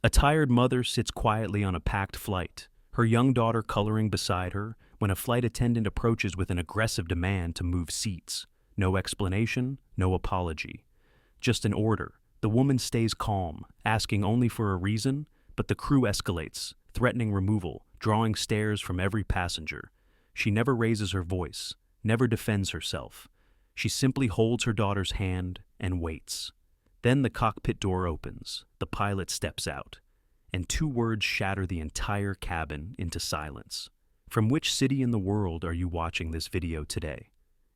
A tired mother sits quietly on a packed flight, her young daughter coloring beside her, when a flight attendant approaches with an aggressive demand to move seats. No explanation, no apology. Just an order. The woman stays calm, asking only for a reason, but the crew escalates, threatening removal, drawing stares from every passenger. She never raises her voice, never defends herself. She simply holds her daughter's hand and waits. Then the cockpit door opens, the pilot steps out, and two words shatter the entire cabin into silence. From which city in the world are you watching this video today?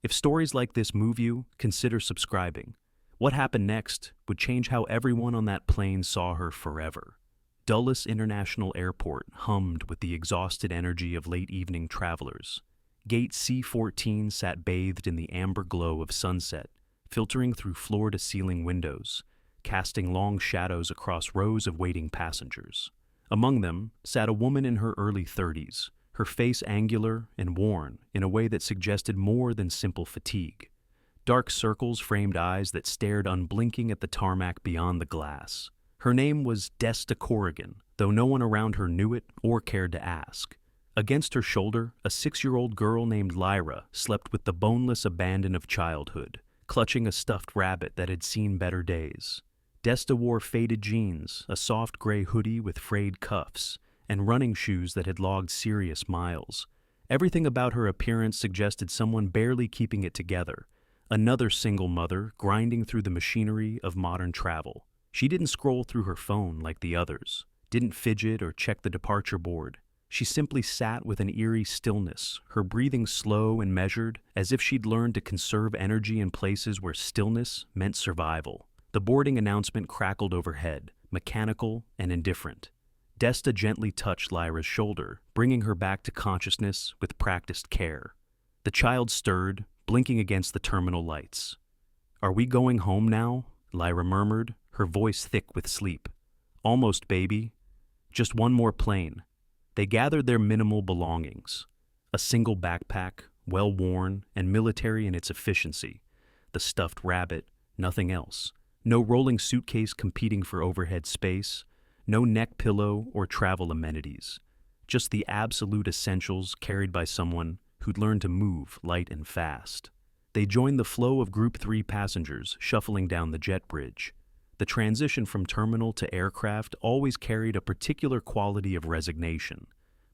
If stories like this move you, consider subscribing. What happened next would change how everyone on that plane saw her forever. Dulles International Airport hummed with the exhausted energy of late-evening travelers. Gate C-14 sat bathed in the amber glow of sunset, filtering through floor-to-ceiling windows, casting long shadows across rows of waiting passengers. Among them sat a woman in her early 30s, her face angular and worn in a way that suggested more than simple fatigue. Dark circles framed eyes that stared unblinking at the tarmac beyond the glass. Her name was Desta Corrigan, though no one around her knew it or cared to ask. Against her shoulder, a 6-year-old girl named Lyra slept with the boneless abandon of childhood, clutching a stuffed rabbit that had seen better days. Desta wore faded jeans, a soft gray hoodie with frayed cuffs, and running shoes that had logged serious miles. Everything about her appearance suggested someone barely keeping it together. Another single mother grinding through the machinery of modern travel. She didn't scroll through her phone like the others, didn't fidget or check the departure board. She simply sat with an eerie stillness, her breathing slow and measured, as if she'd learned to conserve energy in places where stillness meant survival. The boarding announcement crackled overhead, mechanical and indifferent. Desta gently touched Lyra's shoulder, bringing her back to consciousness with practiced care. The child stirred, blinking against the terminal lights. "Are we going home now?" Lyra murmured, her voice thick with sleep. "Almost, baby. Just one more plane." They gathered their minimal belongings. A single backpack, well-worn and military in its efficiency. The stuffed rabbit, nothing else. No rolling suitcase competing for overhead space. No neck pillow or travel amenities. Just the absolute essentials carried by someone who'd learned to move light and fast. They joined the flow of Group 3 passengers shuffling down the jet bridge. The transition from terminal to aircraft always carried a particular quality of resignation,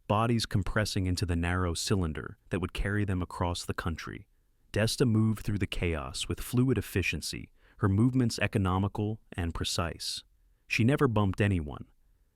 bodies compressing into the narrow cylinder that would carry them across the country. Desta moved through the chaos with fluid efficiency, her movements economical and precise. She never bumped anyone,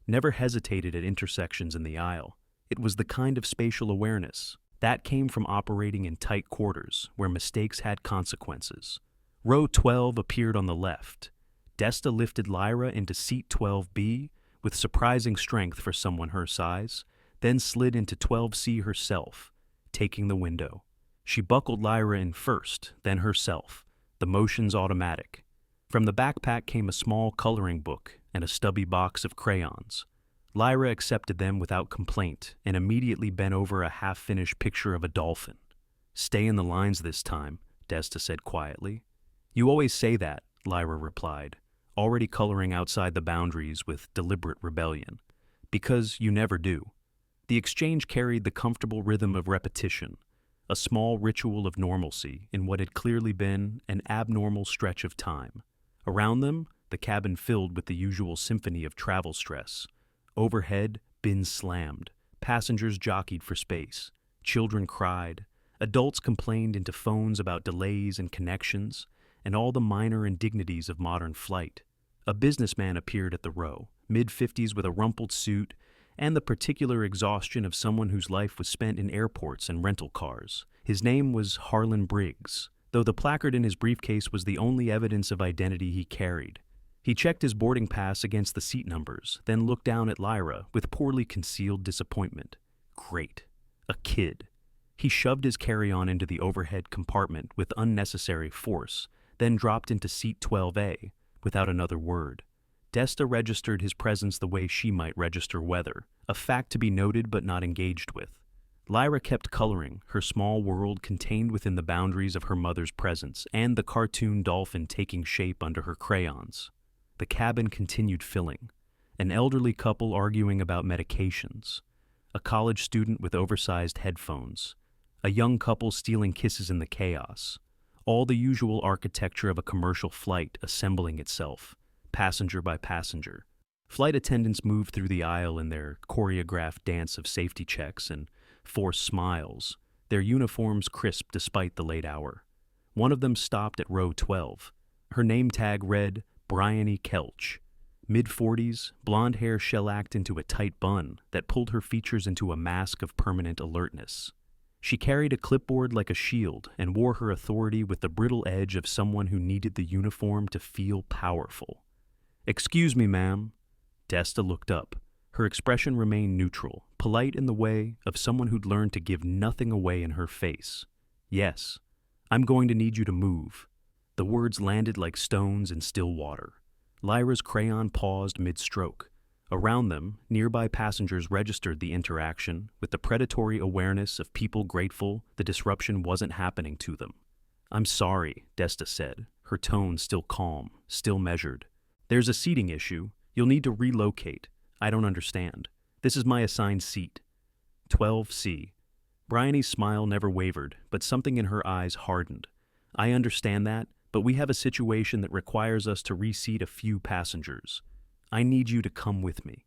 never hesitated at intersections in the aisle. It was the kind of spatial awareness that came from operating in tight quarters where mistakes had consequences. Row 12 appeared on the left. Desta lifted Lyra into seat 12B with surprising strength for someone her size, then slid into 12C herself, taking the window. She buckled Lyra in first, then herself, the motions automatic. From the backpack came a small coloring book and a stubby box of crayons. Lyra accepted them without complaint and immediately bent over a half-finished picture of a dolphin. "Stay in the lines this time," Desta said quietly. "You always say that," Lyra replied, already coloring outside the boundaries with deliberate rebellion. "Because you never do." The exchange carried the comfortable rhythm of repetition, a small ritual of normalcy in what had clearly been an abnormal stretch of time. Around them, the cabin filled with the usual symphony of travel stress. Overhead, bins slammed, passengers jockeyed for space, children cried, adults complained into phones about delays and connections, and all the minor indignities of modern flight. A businessman appeared at the row, mid-50s with a rumpled suit, and the particular exhaustion of someone whose life was spent in airports and rental cars. His name was Harlan Briggs, though the placard in his briefcase was the only evidence of identity he carried. He checked his boarding pass against the seat numbers, then looked down at Lyra with poorly concealed disappointment. Great. A kid. He shoved his carry-on into the overhead compartment with unnecessary force, then dropped into seat 12A without another word. Desta registered his presence the way she might register weather, a fact to be noted but not engaged with. Lyra kept coloring, her small world contained within the boundaries of her mother's presence and the cartoon dolphin taking shape under her crayons. The cabin continued filling. an elderly couple arguing about medications, a college student with oversized headphones, a young couple stealing kisses in the chaos, all the usual architecture of a commercial flight assembling itself, passenger by passenger. Flight attendants move through the aisle in their choreographed dance of safety checks and forced smiles, their uniforms crisp despite the late hour. One of them stopped at row 12. Her name tag read Bryony Kelch. Mid-40s, blonde hair shellacked into a tight bun that pulled her features into a mask of permanent alertness. She carried a clipboard like a shield and wore her authority with the brittle edge of someone who needed the uniform to feel powerful. "Excuse me, ma'am." Desta looked up. Her expression remained neutral, polite in the way of someone who'd learned to give nothing away in her face. "Yes, I'm going to need you to move." The words landed like stones in still water. Lyra's crayon paused mid-stroke. Around them, nearby passengers registered the interaction with the predatory awareness of people grateful the disruption wasn't happening to them. "I'm sorry," Desta said, her tone still calm, still measured. "There's a seating issue. You'll need to relocate. I don't understand. This is my assigned seat." 12C. Bryony's smile never wavered, but something in her eyes hardened. "I understand that, but we have a situation that requires us to reseat a few passengers. I need you to come with me."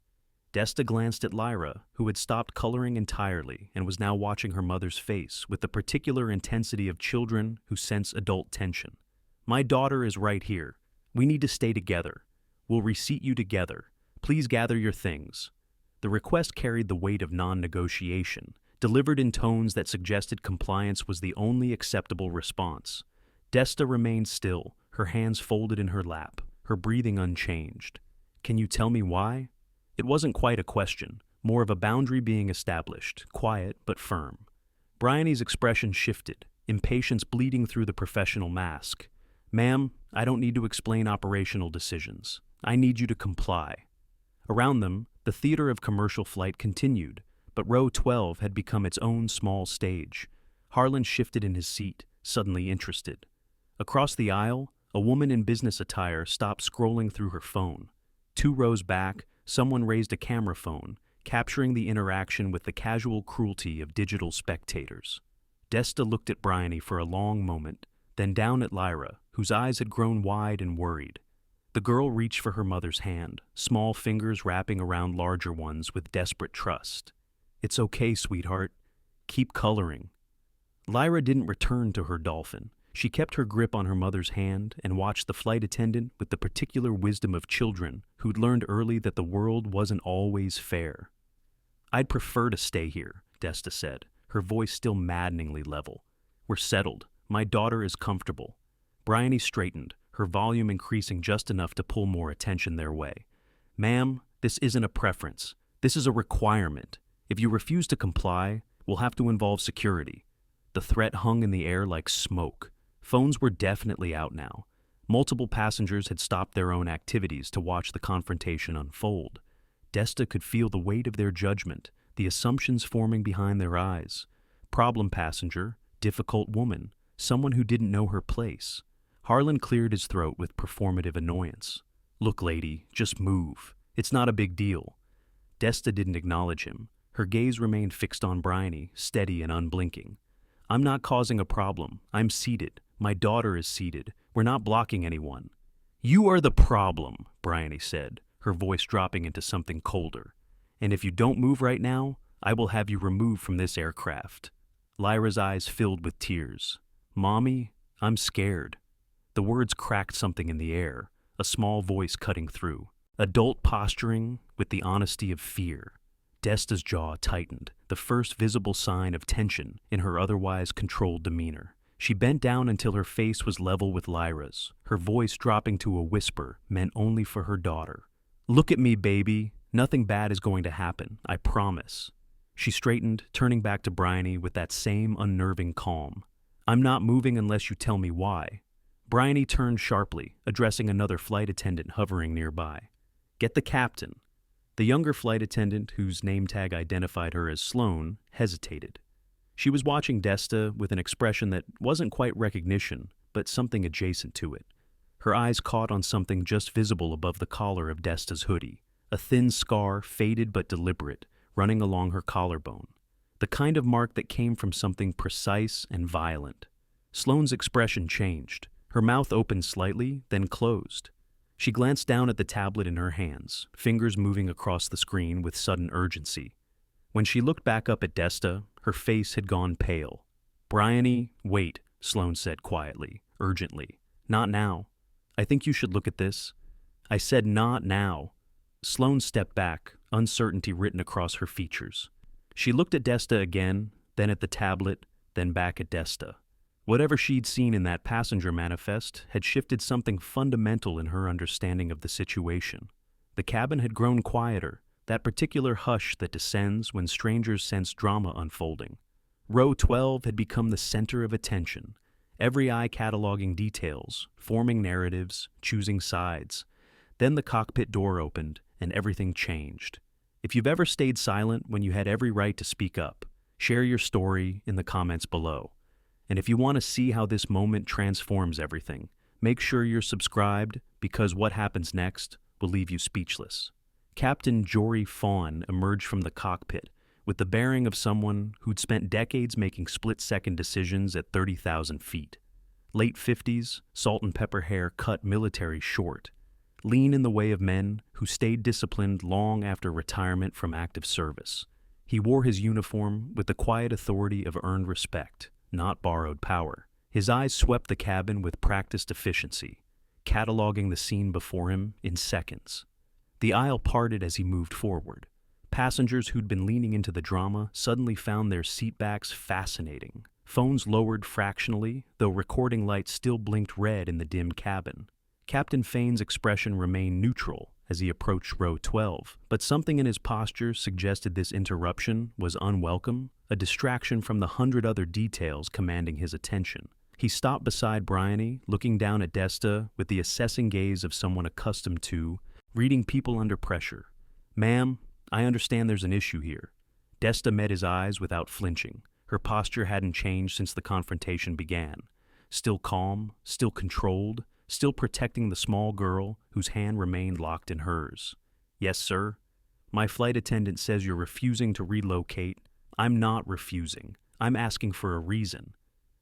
Desta glanced at Lyra, who had stopped coloring entirely and was now watching her mother's face with the particular intensity of children who sense adult tension. "My daughter is right here. We need to stay together. We'll reseat you together. Please gather your things." The request carried the weight of non-negotiation, delivered in tones that suggested compliance was the only acceptable response. Desta remained still, her hands folded in her lap, her breathing unchanged. "Can you tell me why?" It wasn't quite a question, more of a boundary being established, quiet but firm. Bryony's expression shifted, impatience bleeding through the professional mask. "Ma'am, I don't need to explain operational decisions. I need you to comply." Around them, the theater of commercial flight continued, but row 12 had become its own small stage. Harlan shifted in his seat, suddenly interested. Across the aisle, a woman in business attire stopped scrolling through her phone. 2 rows back, someone raised a camera phone, capturing the interaction with the casual cruelty of digital spectators. Desta looked at Bryony for a long moment, then down at Lyra, whose eyes had grown wide and worried. The girl reached for her mother's hand, small fingers wrapping around larger ones with desperate trust. "It's okay, sweetheart. Keep coloring." Lyra didn't return to her dolphin. She kept her grip on her mother's hand and watched the flight attendant with the particular wisdom of children who'd learned early that the world wasn't always fair. "I'd prefer to stay here," Desta said, her voice still maddeningly level. "We're settled. My daughter is comfortable." Bryony straightened, her volume increasing just enough to pull more attention their way. "Ma'am, this isn't a preference. This is a requirement. If you refuse to comply, we'll have to involve security." The threat hung in the air like smoke. Phones were definitely out now. Multiple passengers had stopped their own activities to watch the confrontation unfold. Desta could feel the weight of their judgment, the assumptions forming behind their eyes. Problem passenger, difficult woman, someone who didn't know her place. Harlan cleared his throat with performative annoyance. "Look, lady, just move. It's not a big deal." Desta didn't acknowledge him. Her gaze remained fixed on Bryony, steady and unblinking. "I'm not causing a problem. I'm seated. My daughter is seated. We're not blocking anyone." "You are the problem," Bryony said, her voice dropping into something colder. "And if you don't move right now, I will have you removed from this aircraft." Lyra's eyes filled with tears. "Mommy, I'm scared." The words cracked something in the air, a small voice cutting through. Adult posturing with the honesty of fear. Desta's jaw tightened, the first visible sign of tension in her otherwise controlled demeanor. She bent down until her face was level with Lyra's, her voice dropping to a whisper meant only for her daughter. "Look at me, baby. Nothing bad is going to happen, I promise." She straightened, turning back to Bryony with that same unnerving calm. "I'm not moving unless you tell me why." Bryony turned sharply, addressing another flight attendant hovering nearby. "Get the captain." The younger flight attendant, whose name tag identified her as Sloane, hesitated. She was watching Desta with an expression that wasn't quite recognition, but something adjacent to it. Her eyes caught on something just visible above the collar of Desta's hoodie, a thin scar, faded but deliberate, running along her collarbone. The kind of mark that came from something precise and violent. Sloane's expression changed. Her mouth opened slightly, then closed. She glanced down at the tablet in her hands, fingers moving across the screen with sudden urgency. When she looked back up at Desta, her face had gone pale. "Bryony, wait," Sloane said quietly, urgently. "Not now. I think you should look at this." "I said not now." Sloane stepped back, uncertainty written across her features. She looked at Desta again, then at the tablet, then back at Desta. Whatever she'd seen in that passenger manifest had shifted something fundamental in her understanding of the situation. The cabin had grown quieter, that particular hush that descends when strangers sense drama unfolding. Row 12 had become the center of attention, every eye cataloging details, forming narratives, choosing sides. Then the cockpit door opened, and everything changed. If you've ever stayed silent when you had every right to speak up, share your story in the comments below. And if you want to see how this moment transforms everything, make sure you're subscribed, because what happens next will leave you speechless. Captain Jory Fawn emerged from the cockpit with the bearing of someone who'd spent decades making split-second decisions at 30,000 feet. Late 50s, salt and pepper hair cut military short. Lean in the way of men who stayed disciplined long after retirement from active service. He wore his uniform with the quiet authority of earned respect, not borrowed power. His eyes swept the cabin with practiced efficiency, cataloging the scene before him in seconds. The aisle parted as he moved forward. Passengers who'd been leaning into the drama suddenly found their seatbacks fascinating. Phones lowered fractionally, though recording lights still blinked red in the dim cabin. Captain Fane's expression remained neutral as he approached row 12, but something in his posture suggested this interruption was unwelcome, a distraction from the 100 other details commanding his attention. He stopped beside Bryony, looking down at Desta with the assessing gaze of someone accustomed to reading people under pressure. "Ma'am, I understand there's an issue here." Desta met his eyes without flinching. Her posture hadn't changed since the confrontation began. Still calm, still controlled, still protecting the small girl whose hand remained locked in hers. "Yes, sir. My flight attendant says you're refusing to relocate." "I'm not refusing. I'm asking for a reason."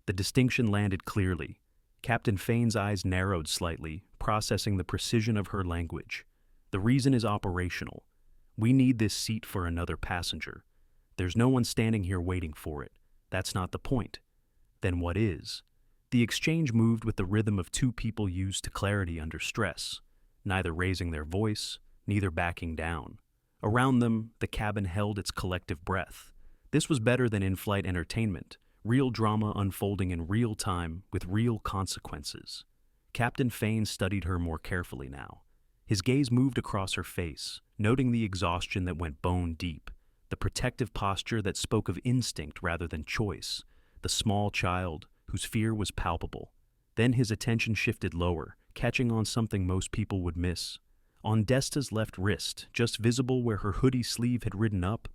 The distinction landed clearly. Captain Fane's eyes narrowed slightly, processing the precision of her language. "The reason is operational. We need this seat for another passenger. There's no one standing here waiting for it. That's not the point." "Then what is?" The exchange moved with the rhythm of two people used to clarity under stress, neither raising their voice, neither backing down. Around them, the cabin held its collective breath. This was better than in-flight entertainment, real drama unfolding in real time with real consequences. Captain Fane studied her more carefully now. His gaze moved across her face, noting the exhaustion that went bone deep, the protective posture that spoke of instinct rather than choice, the small child whose fear was palpable. Then his attention shifted lower, catching on something most people would miss. On Desta's left wrist, just visible where her hoodie sleeve had ridden up,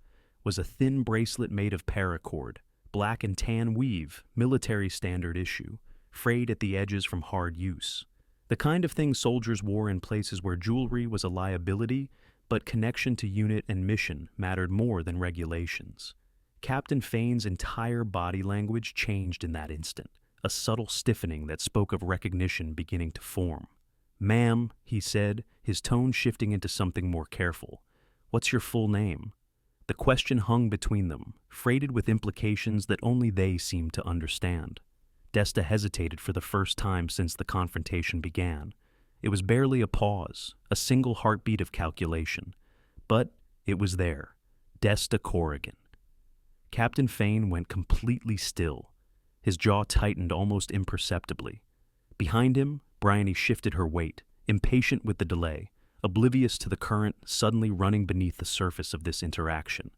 was a thin bracelet made of paracord, black and tan weave, military standard issue, frayed at the edges from hard use. The kind of thing soldiers wore in places where jewelry was a liability, but connection to unit and mission mattered more than regulations. Captain Fane's entire body language changed in that instant, a subtle stiffening that spoke of recognition beginning to form. "Ma'am," he said, his tone shifting into something more careful. "What's your full name?" The question hung between them, freighted with implications that only they seemed to understand. Desta hesitated for the first time since the confrontation began. It was barely a pause, a single heartbeat of calculation. But it was there. Desta Corrigan. Captain Fane went completely still. His jaw tightened almost imperceptibly. Behind him, Bryony shifted her weight, impatient with the delay, oblivious to the current suddenly running beneath the surface of this interaction.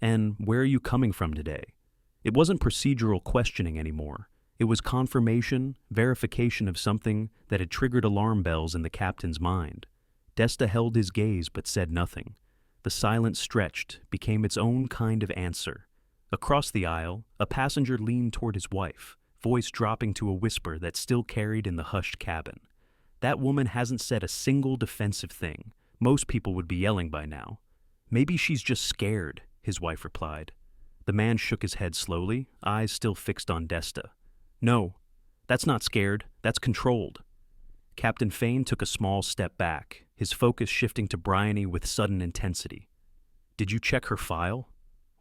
"And where are you coming from today?" It wasn't procedural questioning anymore. It was confirmation, verification of something that had triggered alarm bells in the captain's mind. Desta held his gaze but said nothing. The silence stretched, became its own kind of answer. Across the aisle, a passenger leaned toward his wife, voice dropping to a whisper that still carried in the hushed cabin. "That woman hasn't said a single defensive thing, Most people would be yelling by now. Maybe she's just scared, his wife replied. The man shook his head slowly, eyes still fixed on Desta. No, that's not scared, that's controlled. Captain Fane took a small step back, his focus shifting to Bryony with sudden intensity. Did you check her file?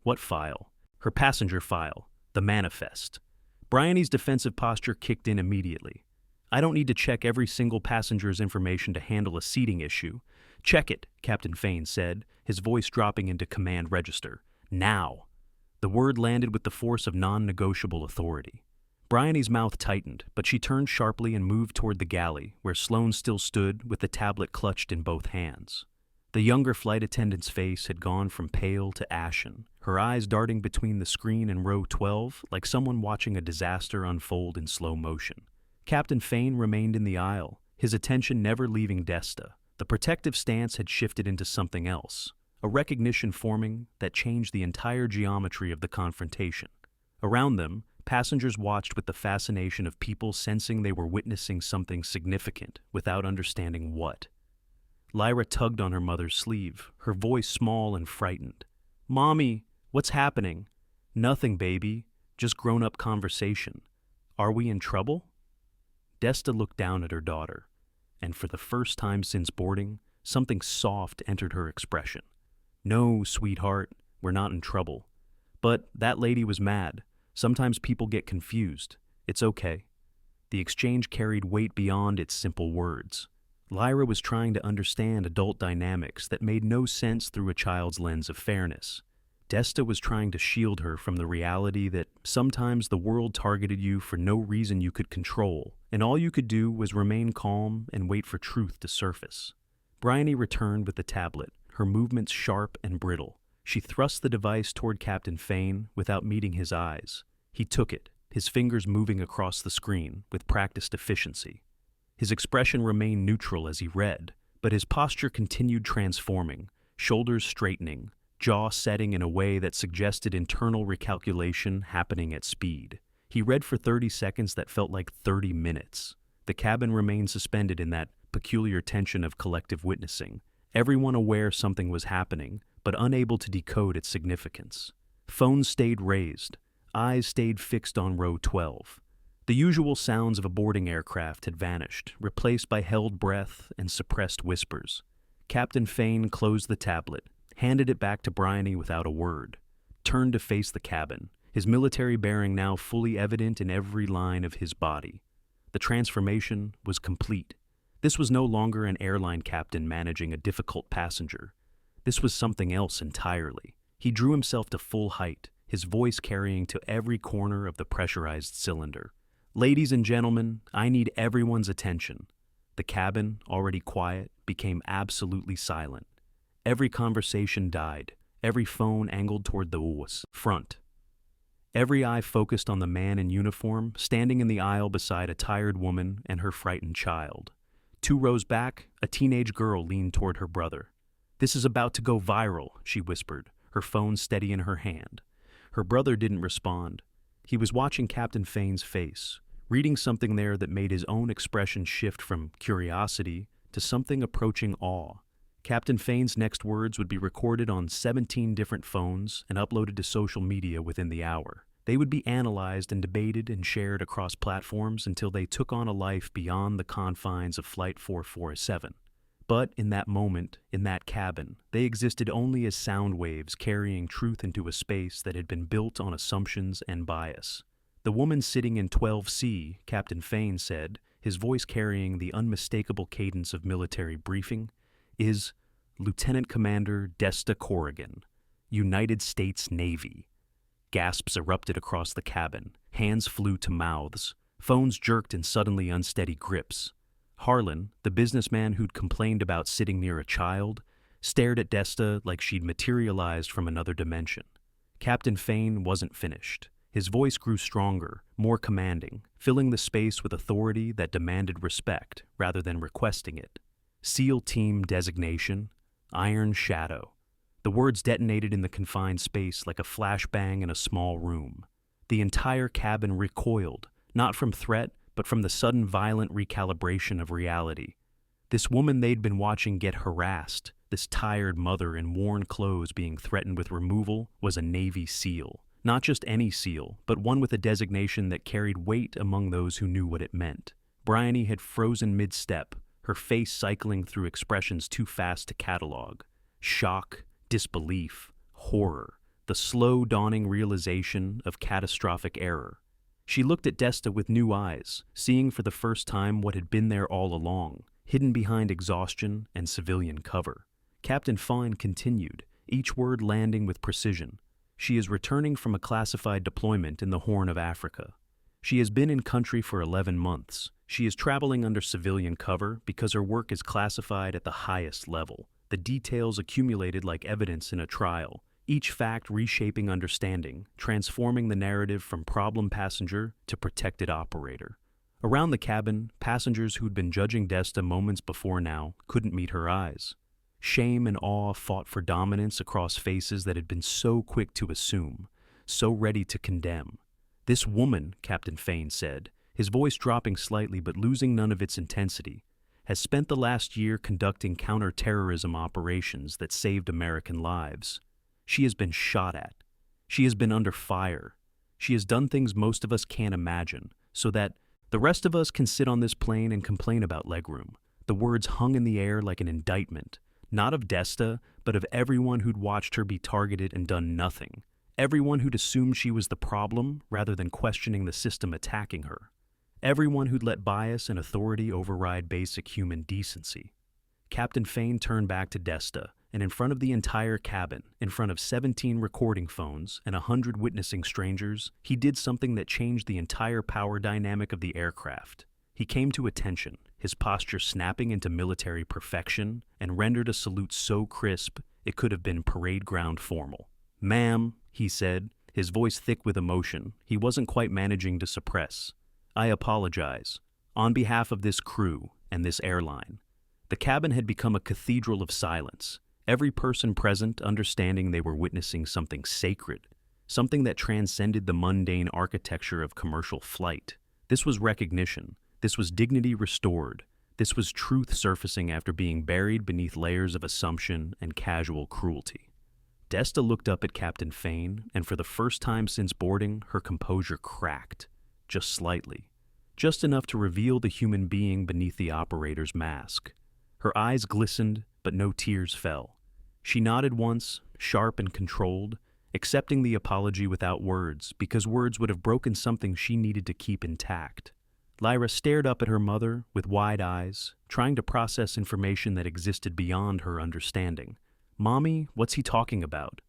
What file? Her passenger file, the manifest. Bryony's defensive posture kicked in immediately. I don't need to check every single passenger's information to handle a seating issue. Check it, Captain Fane said, his voice dropping into command register. Now. The word landed with the force of non-negotiable authority. Bryony's mouth tightened, but she turned sharply and moved toward the galley, where Sloane still stood with the tablet clutched in both hands. The younger flight attendant's face had gone from pale to ashen, her eyes darting between the screen and row 12 like someone watching a disaster unfold in slow motion. Captain Fane remained in the aisle, his attention never leaving Desta. The protective stance had shifted into something else, a recognition forming that changed the entire geometry of the confrontation. Around them, passengers watched with the fascination of people sensing they were witnessing something significant without understanding what. Lyra tugged on her mother's sleeve, her voice small and frightened. Mommy, what's happening? Nothing, baby. Just grown-up conversation. Are we in trouble? Desta looked down at her daughter, and for the first time since boarding, something soft entered her expression. No, sweetheart, we're not in trouble. But that lady was mad. Sometimes people get confused. It's okay. The exchange carried weight beyond its simple words. Lyra was trying to understand adult dynamics that made no sense through a child's lens of fairness. Desta was trying to shield her from the reality that sometimes the world targeted you for no reason you could control, and all you could do was remain calm and wait for truth to surface. Bryony returned with the tablet, her movements sharp and brittle. She thrust the device toward Captain Fane without meeting his eyes. He took it, his fingers moving across the screen with practiced efficiency. His expression remained neutral as he read, but his posture continued transforming, shoulders straightening, jaw setting in a way that suggested internal recalculation happening at speed. He read for 30 seconds that felt like 30 minutes. The cabin remained suspended in that peculiar tension of collective witnessing, everyone aware something was happening, but unable to decode its significance. Phones stayed raised, eyes stayed fixed on row 12. The usual sounds of a boarding aircraft had vanished, replaced by held breath and suppressed whispers. Captain Fane closed the tablet, handed it back to Bryony without a word, turned to face the cabin, his military bearing now fully evident in every line of his body. The transformation was complete. This was no longer an airline captain managing a difficult passenger. This was something else entirely. He drew himself to full height, his voice carrying to every corner of the pressurized cylinder. Ladies and gentlemen, I need everyone's attention. The cabin, already quiet, became absolutely silent. Every conversation died, every phone angled toward the front. Every eye focused on the man in uniform, standing in the aisle beside a tired woman and her frightened child. 2 rows back, a teenage girl leaned toward her brother. This is about to go viral, she whispered, her phone steady in her hand. Her brother didn't respond. He was watching Captain Fane's face, reading something there that made his own expression shift from curiosity to something approaching awe. Captain Fane's next words would be recorded on 17 different phones and uploaded to social media within the hour. They would be analyzed and debated and shared across platforms until they took on a life beyond the confines of Flight 447. But in that moment, in that cabin, they existed only as sound waves carrying truth into a space that had been built on assumptions and bias. The woman sitting in 12C, Captain Fane said, his voice carrying the unmistakable cadence of military briefing, is Lieutenant Commander Desta Corrigan, United States Navy. Gasps erupted across the cabin, hands flew to mouths, phones jerked in suddenly unsteady grips. Harlan, the businessman who'd complained about sitting near a child, stared at Desta like she'd materialized from another dimension. Captain Fane wasn't finished. His voice grew stronger, more commanding, filling the space with authority that demanded respect rather than requesting it. SEAL Team Designation, Iron Shadow. The words detonated in the confined space like a flashbang in a small room. The entire cabin recoiled, not from threat, but from the sudden violent recalibration of reality. This woman they'd been watching get harassed, this tired mother in worn clothes being threatened with removal, was a Navy SEAL. Not just any SEAL, but one with a designation that carried weight among those who knew what it meant. Bryony had frozen mid-step, her face cycling through expressions too fast to catalog. Shock, disbelief, horror, the slow dawning realization of catastrophic error. She looked at Desta with new eyes, seeing for the first time what had been there all along, hidden behind exhaustion and civilian cover. Captain Fine continued, each word landing with precision. She is returning from a classified deployment in the Horn of Africa. She has been in country for 11 months. She is traveling under civilian cover because her work is classified at the highest level. The details accumulated like evidence in a trial, each fact reshaping understanding, transforming the narrative from problem passenger to protected operator. Around the cabin, passengers who'd been judging Desta moments before now couldn't meet her eyes. Shame and awe fought for dominance across faces that had been so quick to assume, so ready to condemn. "This woman," Captain Fane said, his voice dropping slightly but losing none of its intensity, has spent the last year conducting counter-terrorism operations that saved American lives. She has been shot at. She has been under fire. She has done things most of us can't imagine, so that the rest of us can sit on this plane and complain about legroom. The words hung in the air like an indictment, not of Desta, but of everyone who'd watched her be targeted and done nothing. Everyone who'd assumed she was the problem rather than questioning the system attacking her. Everyone who'd let bias and authority override basic human decency. Captain Fane turned back to Desta, and in front of the entire cabin, in front of 17 recording phones and 100 witnessing strangers, he did something that changed the entire power dynamic of the aircraft. He came to attention, his posture snapping into military perfection, and rendered a salute so crisp it could have been parade ground formal. "Ma'am," he said, his voice thick with emotion he wasn't quite managing to suppress. "I apologize. On behalf of this crew and this airline." The cabin had become a cathedral of silence, every person present understanding they were witnessing something sacred, something that transcended the mundane architecture of commercial flight. This was recognition. This was dignity restored. This was truth surfacing after being buried beneath layers of assumption and casual cruelty. Desta looked up at Captain Fane, and for the first time since boarding, her composure cracked, just slightly, just enough to reveal the human being beneath the operator's mask. Her eyes glistened, but no tears fell. She nodded once, sharp and controlled, accepting the apology without words, because words would have broken something she needed to keep intact. Lyra stared up at her mother with wide eyes, trying to process information that existed beyond her understanding. "Mommy, what's he talking about?"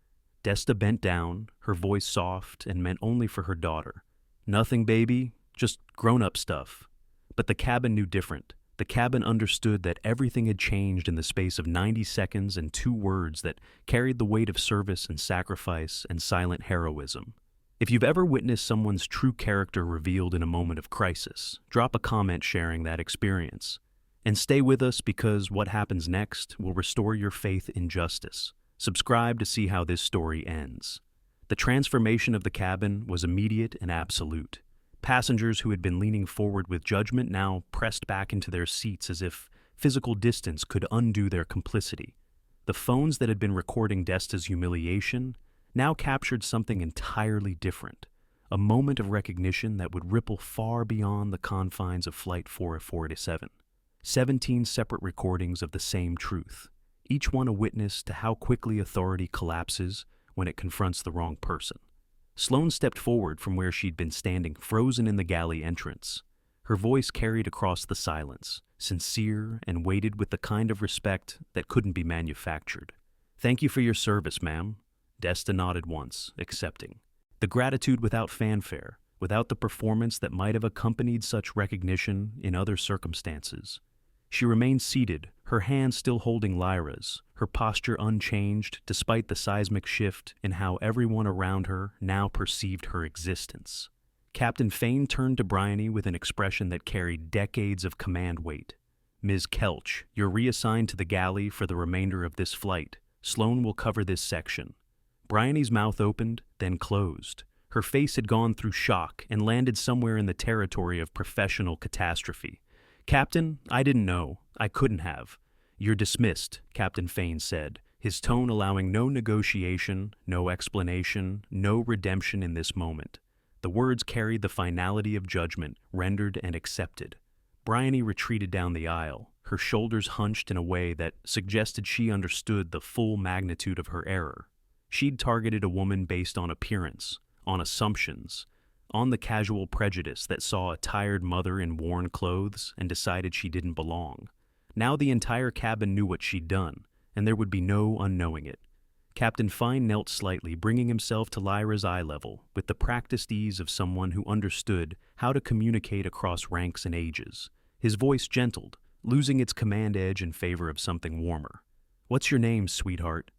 Desta bent down, her voice soft and meant only for her daughter. "Nothing, baby, just grown-up stuff." But the cabin knew different. The cabin understood that everything had changed in the space of 90 seconds and 2 words that carried the weight of service and sacrifice and silent heroism. If you've ever witnessed someone's true character revealed in a moment of crisis, drop a comment sharing that experience. And stay with us because what happens next will restore your faith in justice. Subscribe to see how this story ends. The transformation of the cabin was immediate and absolute. Passengers who had been leaning forward with judgment now pressed back into their seats as if physical distance could undo their complicity. The phones that had been recording Desta's humiliation now captured something entirely different, a moment of recognition that would ripple far beyond the confines of Flight 447. 17 separate recordings of the same truth, each one a witness to how quickly authority collapses when it confronts the wrong person. Sloane stepped forward from where she'd been standing, frozen in the galley entrance. Her voice carried across the silence, sincere and weighted with the kind of respect that couldn't be manufactured. "Thank you for your service, ma'am." Desta nodded once, accepting. The gratitude without fanfare, without the performance that might have accompanied such recognition in other circumstances. She remained seated, her hand still holding Lyra's, her posture unchanged despite the seismic shift in how everyone around her now perceived her existence. Captain Fane turned to Bryony with an expression that carried decades of command weight. "Ms. Kelch, you're reassigned to the galley for the remainder of this flight. Sloane will cover this section." Bryony's mouth opened, then closed. Her face had gone through shock and landed somewhere in the territory of professional catastrophe. "Captain, I didn't know. I couldn't have. You're dismissed, Captain Fane said, his tone allowing no negotiation, no explanation, no redemption in this moment. The words carried the finality of judgment, rendered and accepted. Bryony retreated down the aisle, her shoulders hunched in a way that suggested she understood the full magnitude of her error. She'd targeted a woman based on appearance, on assumptions, on the casual prejudice that saw a tired mother in worn clothes and decided she didn't belong. Now the entire cabin knew what she'd done, and there would be no unknowing it. Captain Fine knelt slightly, bringing himself to Lyra's eye level with the practiced ease of someone who understood how to communicate across ranks and ages. His voice gentled, losing its command edge in favor of something warmer. "What's your name, sweetheart?"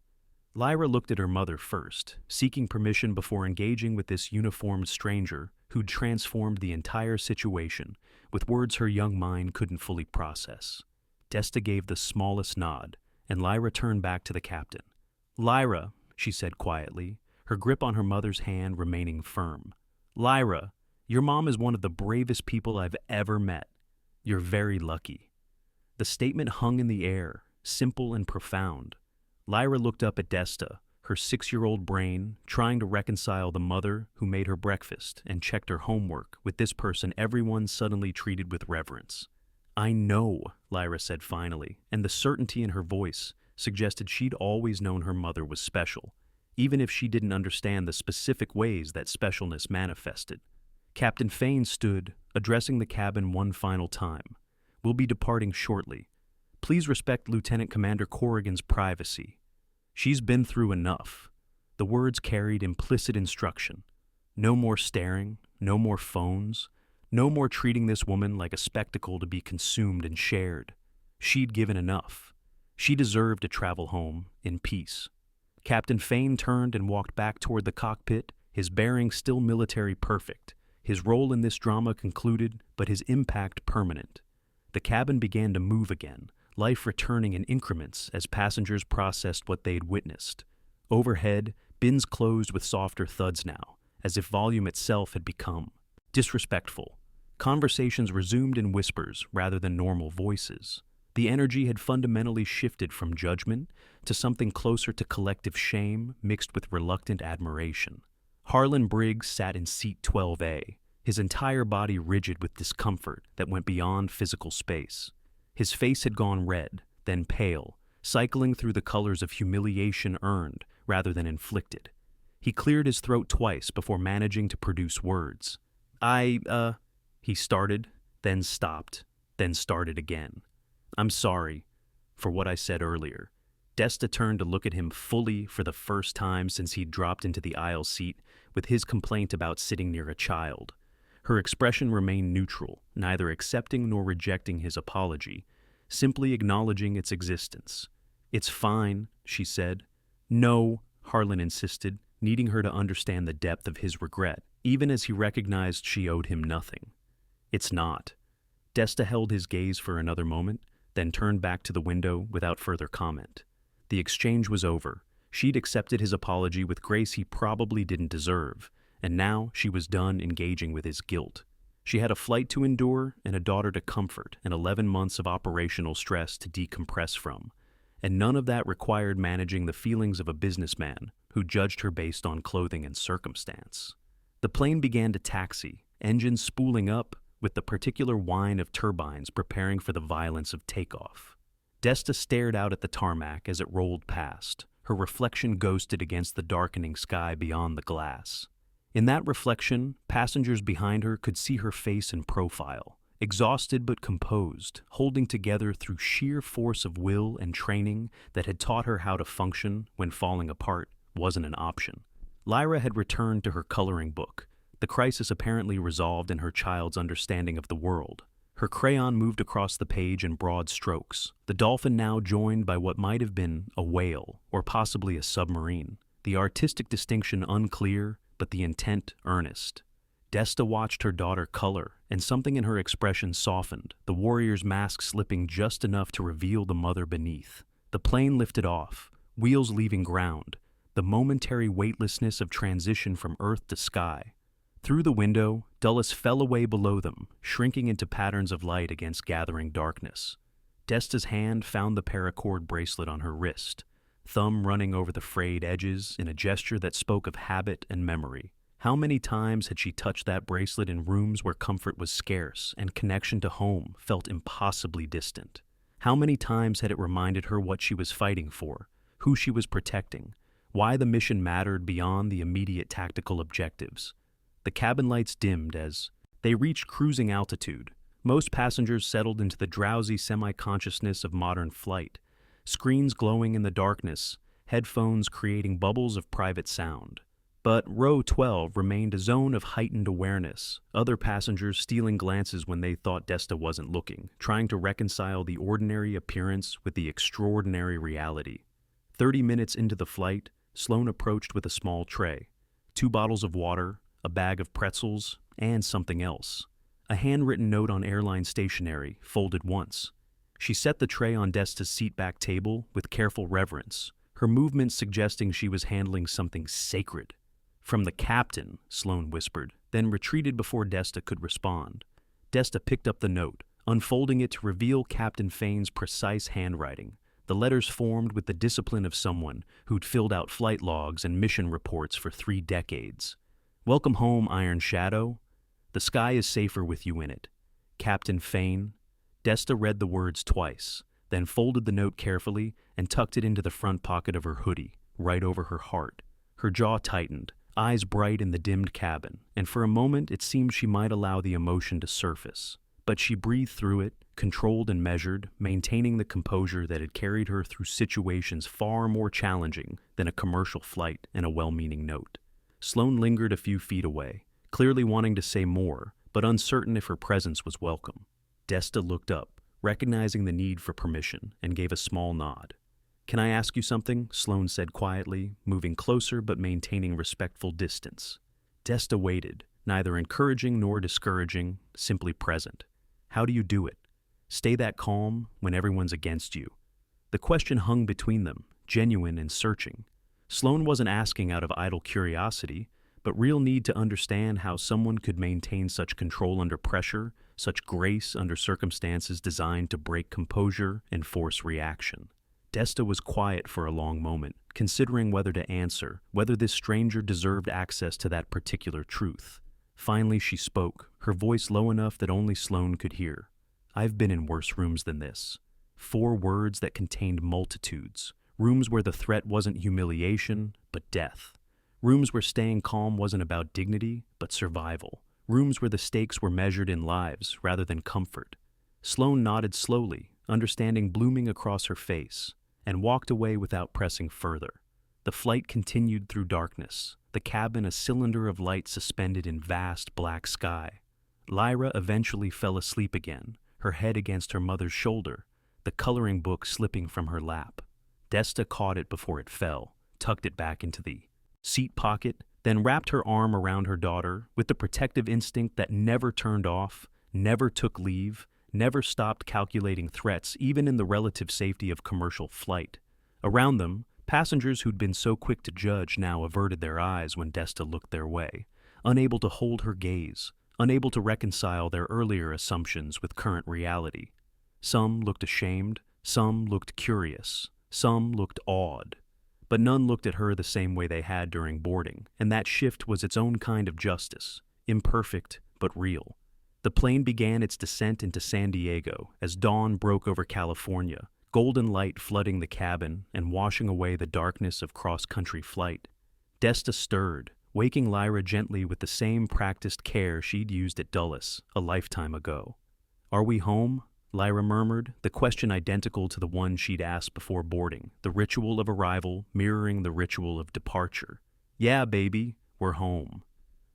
Lyra looked at her mother first, seeking permission before engaging with this uniformed stranger who'd transformed the entire situation with words her young mind couldn't fully process. Desta gave the smallest nod, and Lyra turned back to the captain. "Lyra," she said quietly, her grip on her mother's hand remaining firm. "Lyra, your mom is one of the bravest people I've ever met. You're very lucky." The statement hung in the air, simple and profound. Lyra looked up at Desta, her 6-year-old brain trying to reconcile the mother who made her breakfast and checked her homework with this person everyone suddenly treated with reverence. "I know," Lyra said finally, and the certainty in her voice suggested she'd always known her mother was special, even if she didn't understand the specific ways that specialness manifested. Captain Fane stood, addressing the cabin one final time. "We'll be departing shortly. Please respect Lieutenant Commander Corrigan's privacy. She's been through enough." The words carried implicit instruction. No more staring, no more phones, no more treating this woman like a spectacle to be consumed and shared. She'd given enough. She deserved to travel home in peace. Captain Fane turned and walked back toward the cockpit, his bearing still military perfect. His role in this drama concluded, but his impact permanent. The cabin began to move again, life returning in increments as passengers processed what they'd witnessed. Overhead, bins closed with softer thuds now, as if volume itself had become disrespectful. Conversations resumed in whispers rather than normal voices. The energy had fundamentally shifted from judgment to something closer to collective shame mixed with reluctant admiration. Harlan Briggs sat in seat 12A, his entire body rigid with discomfort that went beyond physical space. His face had gone red, then pale, cycling through the colors of humiliation earned rather than inflicted. He cleared his throat twice before managing to produce words. He started, then stopped, then started again. "I'm sorry for what I said earlier." Desta turned to look at him fully for the first time since he'd dropped into the aisle seat with his complaint about sitting near a child. Her expression remained neutral, neither accepting nor rejecting his apology, simply acknowledging its existence. "It's fine," she said. "No," Harlan insisted, needing her to understand the depth of his regret, even as he recognized she owed him nothing. "It's not." Desta held his gaze for another moment, then turned back to the window without further comment. The exchange was over. She'd accepted his apology with grace he probably didn't deserve, and now she was done engaging with his guilt. She had a flight to endure and a daughter to comfort and 11 months of operational stress to decompress from, and none of that required managing the feelings of a businessman who judged her based on clothing and circumstance. The plane began to taxi, engines spooling up, with the particular whine of turbines preparing for the violence of takeoff. Desta stared out at the tarmac as it rolled past, her reflection ghosted against the darkening sky beyond the glass. In that reflection, passengers behind her could see her face in profile, exhausted but composed, holding together through sheer force of will and training that had taught her how to function when falling apart wasn't an option. Lyra had returned to her coloring book, the crisis apparently resolved in her child's understanding of the world. Her crayon moved across the page in broad strokes, the dolphin now joined by what might have been a whale or possibly a submarine, the artistic distinction unclear, but the intent earnest. Desta watched her daughter color, and something in her expression softened, the warrior's mask slipping just enough to reveal the mother beneath. The plane lifted off, wheels leaving ground, the momentary weightlessness of transition from earth to sky. Through the window, Dulles fell away below them, shrinking into patterns of light against gathering darkness. Desta's hand found the paracord bracelet on her wrist, thumb running over the frayed edges in a gesture that spoke of habit and memory. How many times had she touched that bracelet in rooms where comfort was scarce and connection to home felt impossibly distant? How many times had it reminded her what she was fighting for, who she was protecting, why the mission mattered beyond the immediate tactical objectives? The cabin lights dimmed as they reached cruising altitude. Most passengers settled into the drowsy semi-consciousness of modern flight, screens glowing in the darkness, headphones creating bubbles of private sound. But row 12 remained a zone of heightened awareness, other passengers stealing glances when they thought Desta wasn't looking, trying to reconcile the ordinary appearance with the extraordinary reality. 30 minutes into the flight, Sloane approached with a small tray, 2 bottles of water, a bag of pretzels, and something else. A handwritten note on airline stationery, folded once. She set the tray on Desta's seatback table with careful reverence, her movements suggesting she was handling something sacred. "From the captain," Sloane whispered, then retreated before Desta could respond. Desta picked up the note, unfolding it to reveal Captain Fane's precise handwriting. The letters formed with the discipline of someone who'd filled out flight logs and mission reports for 3 decades. "Welcome home, Iron Shadow. The sky is safer with you in it. Captain Fane." Desta read the words twice, then folded the note carefully and tucked it into the front pocket of her hoodie, right over her heart. Her jaw tightened, eyes bright in the dimmed cabin, and for a moment it seemed she might allow the emotion to surface. But she breathed through it, controlled and measured, maintaining the composure that had carried her through situations far more challenging than a commercial flight and a well-meaning note. Sloane lingered a few feet away, clearly wanting to say more, but uncertain if her presence was welcome. Desta looked up, recognizing the need for permission, and gave a small nod. "Can I ask you something?" Sloane said quietly, moving closer but maintaining respectful distance. Desta waited, neither encouraging nor discouraging, simply present. "How do you do it? Stay that calm when everyone's against you?" The question hung between them, genuine and searching. Sloane wasn't asking out of idle curiosity, but real need to understand how someone could maintain such control under pressure, such grace under circumstances designed to break composure and force reaction. Desta was quiet for a long moment, considering whether to answer, whether this stranger deserved access to that particular truth. Finally she spoke, her voice low enough that only Sloane could hear. "I've been in worse rooms than this." 4 words that contained multitudes. Rooms where the threat wasn't humiliation, but death. Rooms where staying calm wasn't about dignity, but survival. Rooms where the stakes were measured in lives rather than comfort. Sloane nodded slowly, understanding blooming across her face, and walked away without pressing further. The flight continued through darkness, the cabin a cylinder of light suspended in vast black sky. Lyra eventually fell asleep again, her head against her mother's shoulder, the coloring book slipping from her lap. Desta caught it before it fell, tucked it back into the seat pocket, then wrapped her arm around her daughter with the protective instinct that never turned off, never took leave, never stopped calculating threats even in the relative safety of commercial flight. Around them, passengers who'd been so quick to judge now averted their eyes when Desta looked their way, unable to hold her gaze, unable to reconcile their earlier assumptions with current reality. Some looked ashamed, some looked curious, some looked awed. But none looked at her the same way they had during boarding, and that shift was its own kind of justice, imperfect but real. The plane began its descent into San Diego as dawn broke over California, golden light flooding the cabin and washing away the darkness of cross-country flight. Desta stirred, waking Lyra gently with the same practiced care she'd used at Dulles a lifetime ago. "Are we home?" Lyra murmured, the question identical to the one she'd asked before boarding, the ritual of arrival mirroring the ritual of departure. "Yeah, baby, we're home."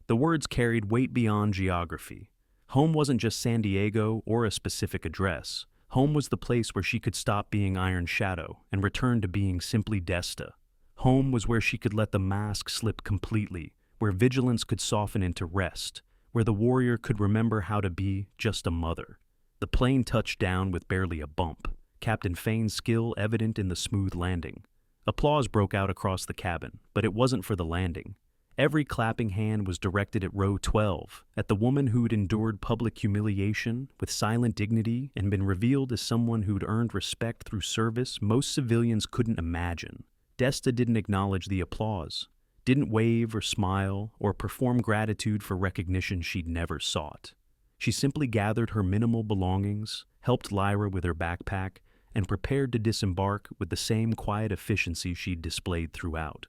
The words carried weight beyond geography. Home wasn't just San Diego or a specific address. Home was the place where she could stop being Iron Shadow and return to being simply Desta. Home was where she could let the mask slip completely, where vigilance could soften into rest, where the warrior could remember how to be just a mother. The plane touched down with barely a bump, Captain Fane's skill evident in the smooth landing. Applause broke out across the cabin, but it wasn't for the landing. Every clapping hand was directed at row 12, at the woman who'd endured public humiliation with silent dignity and been revealed as someone who'd earned respect through service most civilians couldn't imagine. Desta didn't acknowledge the applause, didn't wave or smile or perform gratitude for recognition she'd never sought. She simply gathered her minimal belongings, helped Lyra with her backpack, and prepared to disembark with the same quiet efficiency she'd displayed throughout.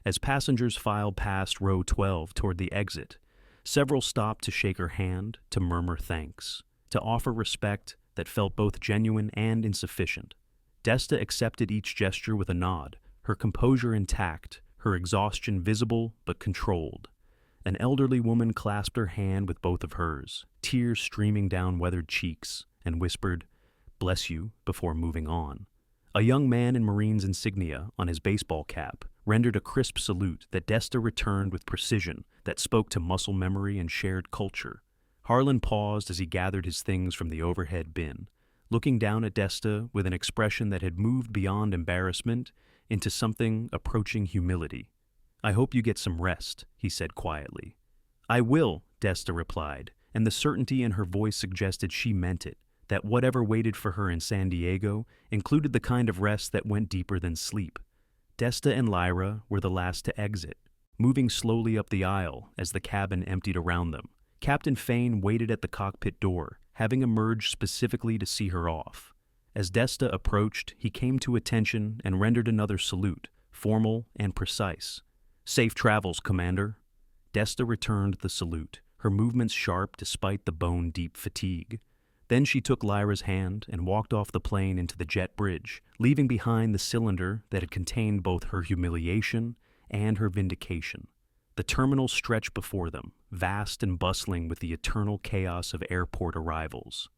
As passengers filed past row 12 toward the exit, several stopped to shake her hand, to murmur thanks, to offer respect that felt both genuine and insufficient. Desta accepted each gesture with a nod, her composure intact, her exhaustion visible but controlled. An elderly woman clasped her hand with both of hers, tears streaming down weathered cheeks, and whispered, "Bless you," before moving on. A young man in Marine's insignia on his baseball cap rendered a crisp salute that Desta returned with precision that spoke to muscle memory and shared culture. Harlan paused as he gathered his things from the overhead bin, looking down at Desta with an expression that had moved beyond embarrassment into something approaching humility. "I hope you get some rest," he said quietly. "I will," Desta replied, and the certainty in her voice suggested she meant it, that whatever waited for her in San Diego included the kind of rest that went deeper than sleep. Desta and Lyra were the last to exit, moving slowly up the aisle as the cabin emptied around them. Captain Fane waited at the cockpit door, having emerged specifically to see her off. As Desta approached, he came to attention and rendered another salute, formal and precise. "Safe travels, Commander." Desta returned the salute, her movements sharp despite the bone-deep fatigue. Then she took Lyra's hand and walked off the plane into the jet bridge, leaving behind the cylinder that had contained both her humiliation and her vindication. The terminal stretched before them, vast and bustling with the eternal chaos of airport arrivals.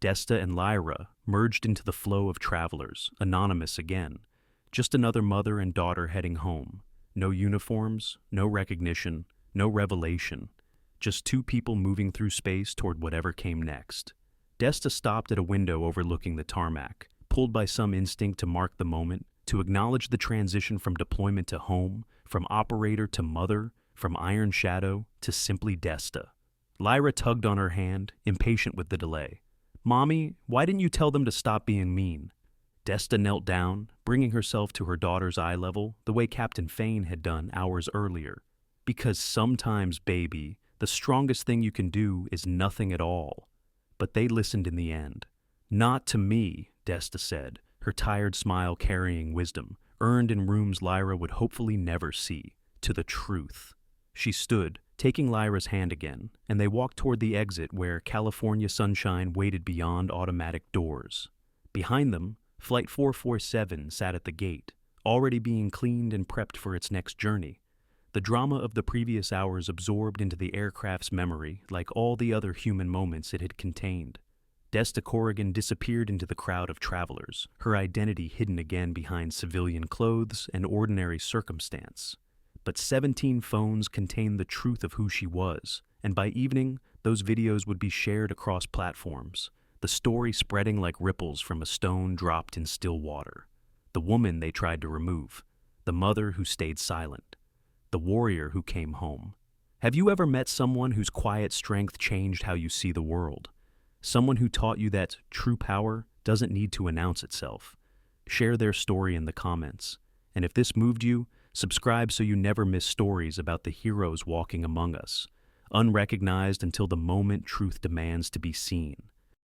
Desta and Lyra merged into the flow of travelers, anonymous again. Just another mother and daughter heading home. No uniforms, no recognition, no revelation. Just two people moving through space toward whatever came next. Desta stopped at a window overlooking the tarmac, pulled by some instinct to mark the moment, to acknowledge the transition from deployment to home, from operator to mother, from Iron Shadow to simply Desta. Lyra tugged on her hand, impatient with the delay. "Mommy, why didn't you tell them to stop being mean?" Desta knelt down, bringing herself to her daughter's eye level the way Captain Fane had done hours earlier. "Because sometimes, baby, the strongest thing you can do is nothing at all." But they listened in the end. "Not to me," Desta said, her tired smile carrying wisdom, earned in rooms Lyra would hopefully never see. "To the truth." She stood, taking Lyra's hand again, and they walked toward the exit where California sunshine waited beyond automatic doors. Behind them, Flight 447 sat at the gate, already being cleaned and prepped for its next journey. The drama of the previous hours absorbed into the aircraft's memory like all the other human moments it had contained. Desta Corrigan disappeared into the crowd of travelers, her identity hidden again behind civilian clothes and ordinary circumstance. But 17 phones contained the truth of who she was, and by evening, those videos would be shared across platforms, the story spreading like ripples from a stone dropped in still water. The woman they tried to remove, the mother who stayed silent, the warrior who came home. Have you ever met someone whose quiet strength changed how you see the world? Someone who taught you that true power doesn't need to announce itself? Share their story in the comments. And if this moved you, subscribe so you never miss stories about the heroes walking among us, unrecognized until the moment truth demands to be seen.